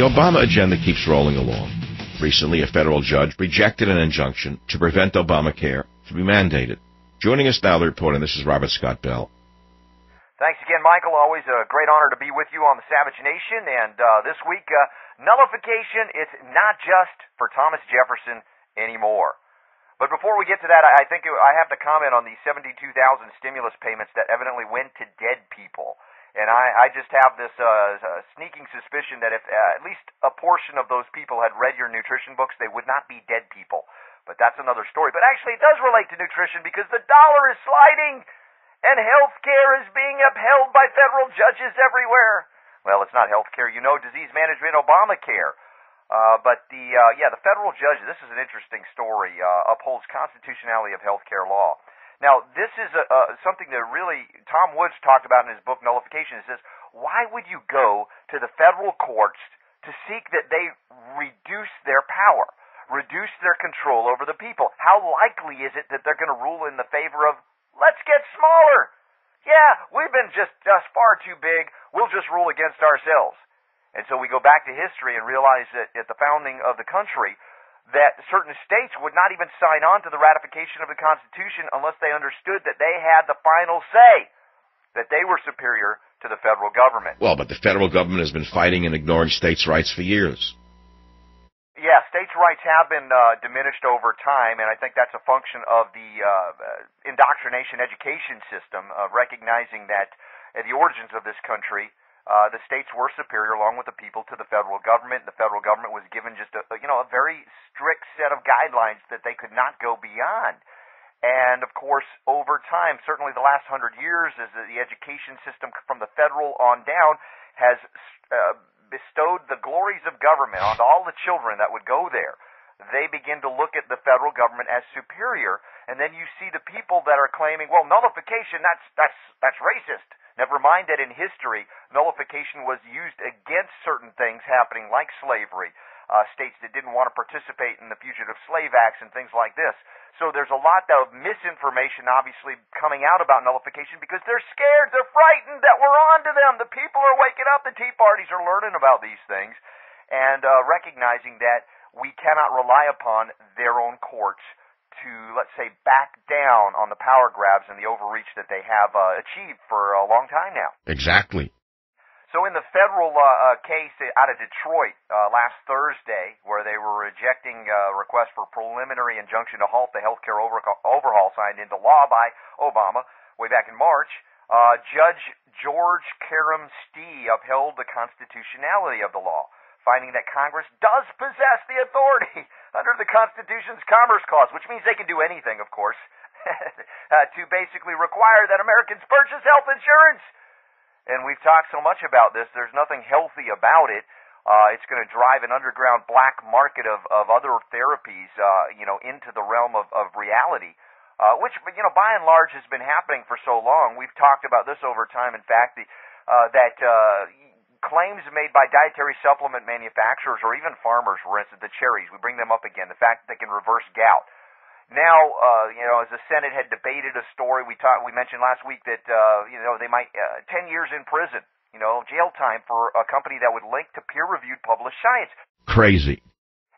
Obama agenda keeps rolling along. Recently, a federal judge rejected an injunction to prevent Obamacare to be mandated. Joining us now, the reporter, this is Robert Scott Bell. Thanks again, Michael. Always a great honor to be with you on the Savage Nation. And this week, nullification, it's not just for Thomas Jefferson anymore. But before we get to that, I think I have to comment on the 72,000 stimulus payments that evidently went to dead people. And I just have this sneaking suspicion that if at least a portion of those people had read your nutrition books, they would not be dead people. But that's another story. But actually, it does relate to nutrition because the dollar is sliding and health care is being upheld by federal judges everywhere. Well, it's not health care, disease management, Obamacare. But the federal judge, this is an interesting story, upholds constitutionality of health care law. Now, this is something that really Tom Woods talked about in his book Nullification. He says, why would you go to the federal courts to seek that they reduce their power, reduce their control over the people? How likely is it that they're going to rule in the favor of, let's get smaller? Yeah, we've been just far too big. We'll just rule against ourselves. And so we go back to history and realize that at the founding of the country, that certain states would not even sign on to the ratification of the Constitution unless they understood that they had the final say, that they were superior to the federal government. Well, but the federal government has been fighting and ignoring states' rights for years. Yeah, states' rights have been diminished over time, and I think that's a function of the indoctrination education system, recognizing that at the origins of this country, the states were superior along with the people to the federal government. The federal government was given just a very strict set of guidelines that they could not go beyond. And of course, over time, certainly the last 100 years, as the education system from the federal on down has bestowed the glories of government onto all the children that would go there. They begin to look at the federal government as superior, and then you see the people that are claiming, well, nullification, that's racist. Never mind that in history, nullification was used against certain things happening like slavery, states that didn't want to participate in the Fugitive Slave Acts and things like this. So there's a lot of misinformation obviously coming out about nullification because they're scared, they're frightened that we're on to them. The people are waking up, the Tea Parties are learning about these things and recognizing that we cannot rely upon their own courts to, let's say, back down on the power grabs and the overreach that they have achieved for a long time now. Exactly. So in the federal case out of Detroit last Thursday, where they were rejecting a request for preliminary injunction to halt the healthcare overhaul signed into law by Obama way back in March, Judge George Karam-Stee upheld the constitutionality of the law, finding that Congress does possess the authority under the Constitution's Commerce Clause, which means they can do anything, of course, to basically require that Americans purchase health insurance. And we've talked so much about this, there's nothing healthy about it. It's going to drive an underground black market of other therapies, into the realm of reality, which, by and large has been happening for so long. We've talked about this over time. In fact, claims made by dietary supplement manufacturers or even farmers, for instance, the cherries, we bring them up again, the fact that they can reverse gout. Now, as the Senate had debated a story, we mentioned last week that, they might, 10 years in prison, jail time for a company that would link to peer-reviewed published science. Crazy.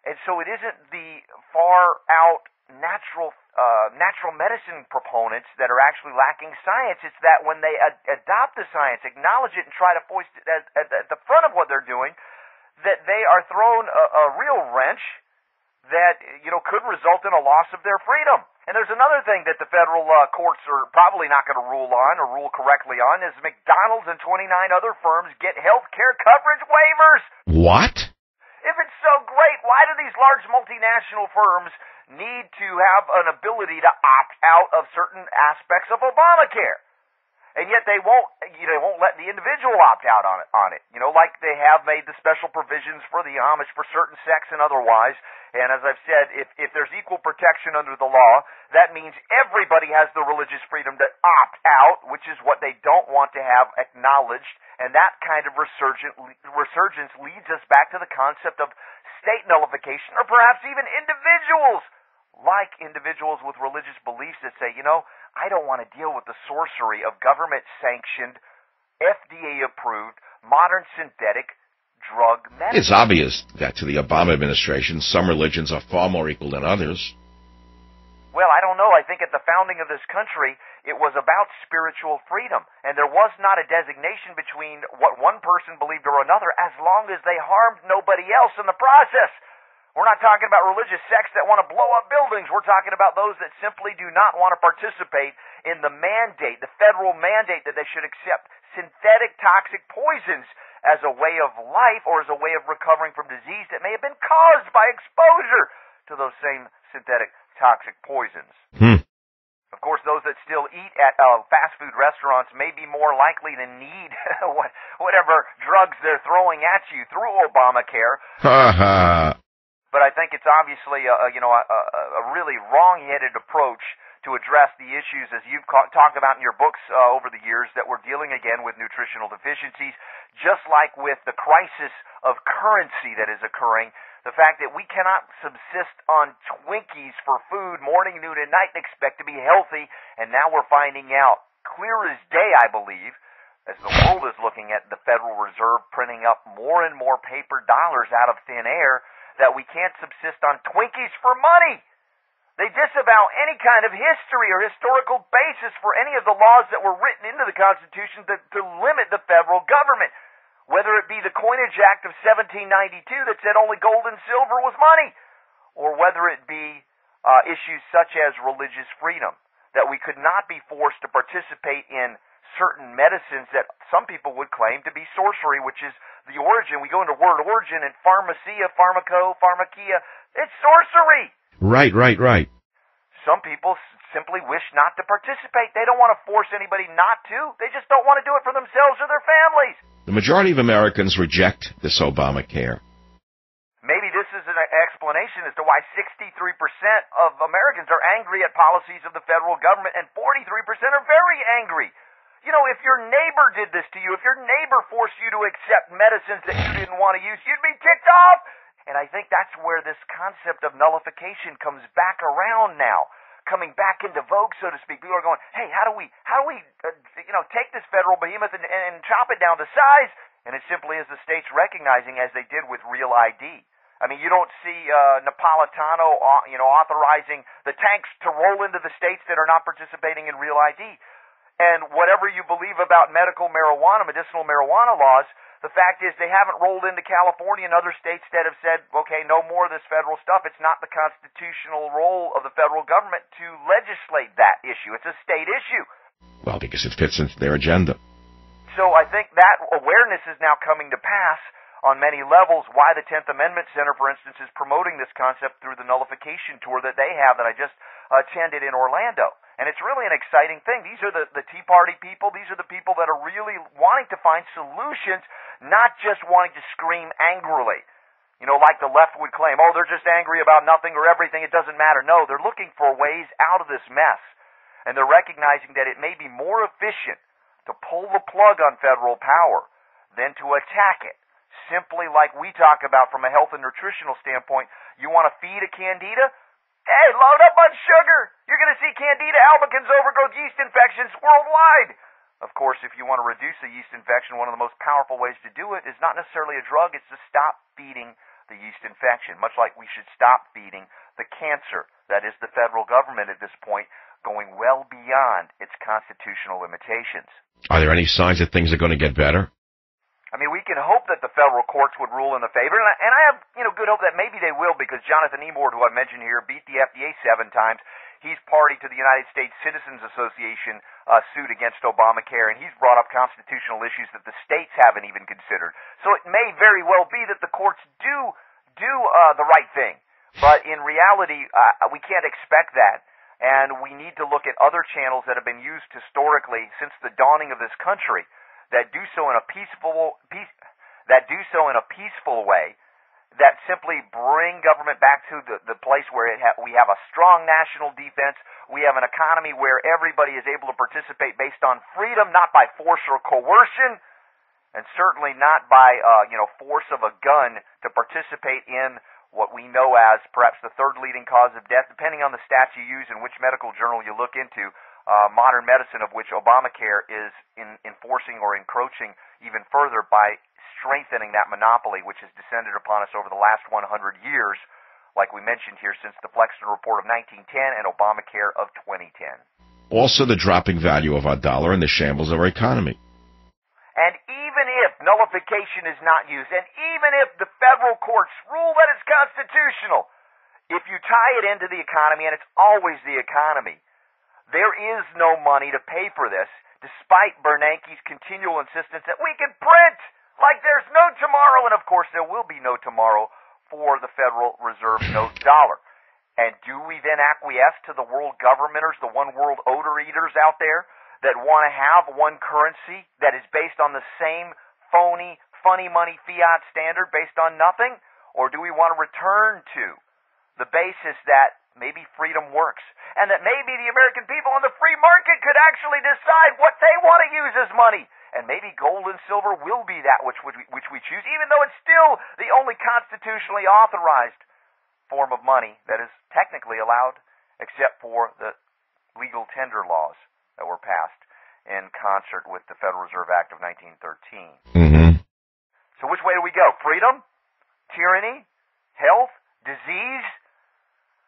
And so it isn't the far-out natural medicine proponents that are actually lacking science. It's that when they adopt the science, acknowledge it, and try to foist it at the front of what they're doing, that they are thrown a real wrench that could result in a loss of their freedom. And there's another thing that the federal courts are probably not going to rule on or rule correctly on is McDonald's and 29 other firms get health care coverage waivers. What? If it's so great, why do these large multinational firms need to have an ability to opt out of certain aspects of Obamacare? And yet they won't let the individual opt out on it. Like they have made the special provisions for the Amish for certain sects and otherwise. And as I've said, if there's equal protection under the law, that means everybody has the religious freedom to opt out, which is what they don't want to have acknowledged. And that kind of resurgence leads us back to the concept of state nullification, or perhaps even individuals with religious beliefs that say, I don't want to deal with the sorcery of government-sanctioned, FDA-approved, modern synthetic drug medicine. It's obvious that to the Obama administration, some religions are far more equal than others. Well, I don't know. I think at the founding of this country, it was about spiritual freedom. And there was not a designation between what one person believed or another as long as they harmed nobody else in the process. We're not talking about religious sects that want to blow up buildings. We're talking about those that simply do not want to participate in the mandate, the federal mandate that they should accept synthetic toxic poisons as a way of life or as a way of recovering from disease that may have been caused by exposure to those same synthetic toxic poisons. Of course, those that still eat at fast food restaurants may be more likely to need whatever drugs they're throwing at you through Obamacare. But I think it's obviously a really wrong-headed approach to address the issues, as you've talked about in your books over the years, that we're dealing again with nutritional deficiencies, just like with the crisis of currency that is occurring. The fact that we cannot subsist on Twinkies for food morning, noon, and night and expect to be healthy, and now we're finding out, clear as day, I believe, as the world is looking at the Federal Reserve printing up more and more paper dollars out of thin air, that we can't subsist on Twinkies for money. They disavow any kind of history or historical basis for any of the laws that were written into the Constitution to limit the federal government. Whether it be the Coinage Act of 1792 that said only gold and silver was money, or whether it be issues such as religious freedom, that we could not be forced to participate in certain medicines that some people would claim to be sorcery, which is the origin. We go into word origin and pharmacia, pharmakia. It's sorcery. Right. Some people simply wish not to participate. They don't want to force anybody not to. They just don't want to do it for themselves or their families. The majority of Americans reject this Obamacare. Maybe this is an explanation as to why 63% of Americans are angry at policies of the federal government and 43% are very angry. You know, if your neighbor did this to you, if your neighbor forced you to accept medicines that you didn't want to use, you'd be ticked off. And I think that's where this concept of nullification comes back around now, coming back into vogue, so to speak. People are going, hey, how do we take this federal behemoth and chop it down to size? And it simply is the states recognizing, as they did with Real ID. I mean, you don't see Napolitano, authorizing the tanks to roll into the states that are not participating in Real ID. And whatever you believe about medical marijuana, medicinal marijuana laws, the fact is they haven't rolled into California and other states that have said, okay, no more of this federal stuff. It's not the constitutional role of the federal government to legislate that issue. It's a state issue. Well, because it fits into their agenda. So I think that awareness is now coming to pass on many levels, why the 10th Amendment Center, for instance, is promoting this concept through the nullification tour that they have that I just attended in Orlando. And it's really an exciting thing. These are the Tea Party people. These are the people that are really wanting to find solutions, not just wanting to scream angrily. You know, like the left would claim, oh, they're just angry about nothing or everything, it doesn't matter. No, they're looking for ways out of this mess. And they're recognizing that it may be more efficient to pull the plug on federal power than to attack it. Simply like we talk about from a health and nutritional standpoint, you want to feed a candida? Hey, load up on sugar. You're going to see Candida albicans overgrowth yeast infections worldwide. Of course, if you want to reduce a yeast infection, one of the most powerful ways to do it is not necessarily a drug, it's to stop feeding the yeast infection, much like we should stop feeding the cancer that is the federal government at this point, going well beyond its constitutional limitations. Are there any signs that things are going to get better? I mean, we can hope that the federal courts would rule in the favor, and I have, good hope that maybe they will, because Jonathan Emord, who I mentioned here, beat the FDA 7 times. He's party to the United States Citizens Association suit against Obamacare, and he's brought up constitutional issues that the states haven't even considered. So it may very well be that the courts do the right thing, but in reality, we can't expect that, and we need to look at other channels that have been used historically since the dawning of this country that do so in a peaceful way, that simply bring government back to the place where we have a strong national defense. We have an economy where everybody is able to participate based on freedom, not by force or coercion, and certainly not by force of a gun to participate in what we know as perhaps the third leading cause of death, depending on the stats you use and which medical journal you look into. Modern medicine, of which Obamacare is enforcing or encroaching even further by strengthening that monopoly which has descended upon us over the last 100 years, like we mentioned here, since the Flexner Report of 1910 and Obamacare of 2010. Also the dropping value of our dollar and the shambles of our economy. And even if nullification is not used, and even if the federal courts rule that it's constitutional, if you tie it into the economy, and it's always the economy, there is no money to pay for this, despite Bernanke's continual insistence that we can print like there's no tomorrow, and of course there will be no tomorrow for the Federal Reserve note dollar. And do we then acquiesce to the world governmenters, the one world odor eaters out there that want to have one currency that is based on the same phony, funny money fiat standard based on nothing? Or do we want to return to the basis that maybe freedom works, and that maybe the American people on the free market could actually decide what they want to use as money, and maybe gold and silver will be that which we choose, even though it's still the only constitutionally authorized form of money that is technically allowed, except for the legal tender laws that were passed in concert with the Federal Reserve Act of 1913. Mm-hmm. So which way do we go? Freedom? Tyranny? Health? Disease?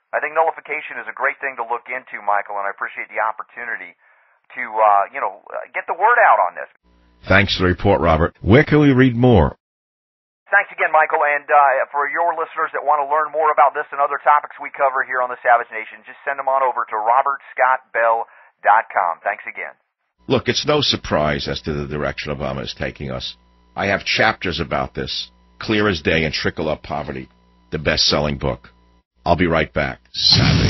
I think nullification is a great thing to look into, Michael, and I appreciate the opportunity to, get the word out on this. Thanks for the report, Robert. Where can we read more? Thanks again, Michael, and for your listeners that want to learn more about this and other topics we cover here on the Savage Nation, just send them on over to robertscottbell.com. Thanks again. Look, it's no surprise as to the direction Obama is taking us. I have chapters about this, clear as day, in Trickle Up Poverty, the best-selling book. I'll be right back. Savage.